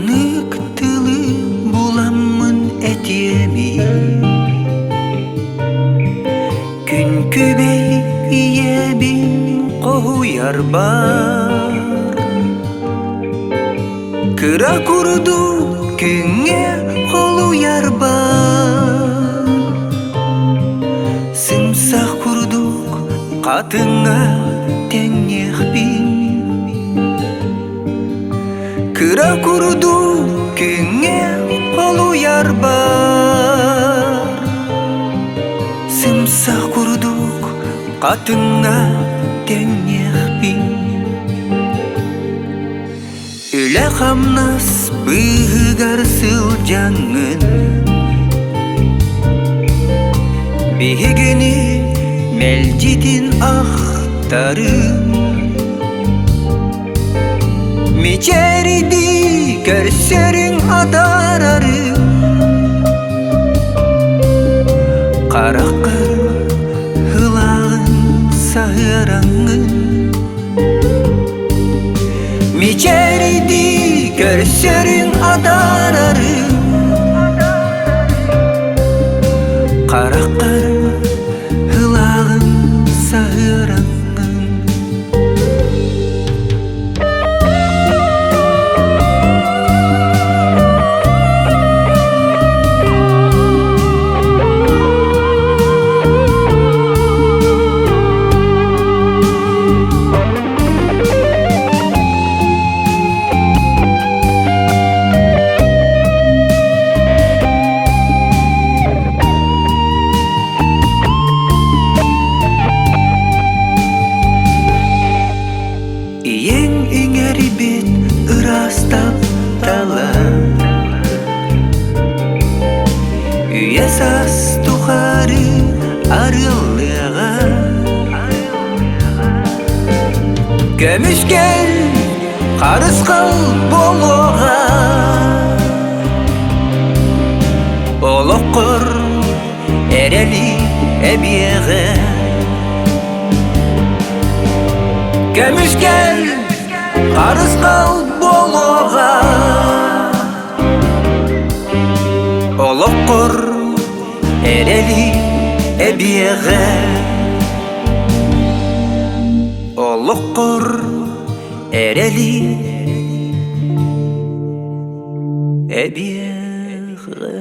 Анык тылы буламмын этеми, күн күбей иебин коуяр бар. Кыра курду күңе холуяр бар. Сымсақ курдук катыңа теңехбин. Кыра курду күңе холуяр бар. Сымсақ курдук катыңа теңехбин. Үле хамнас быгар сылжаңын, бегени мелдидин ахтарын. Мечериди көрсөрүң адарарын, каракыр хылагын сahыраңын. Мечериди көрсөрүң адарарын, каракыр хылагын сahыраңын. Иең иңери бет ырастап тала, үйе сас тухары арылыга. Көмүскел карыскал болога, олоккор эрели эбиеге. Көмүскел карыскал болога, олоккор эрели эбиеге. Олоккор эрели эбиеге.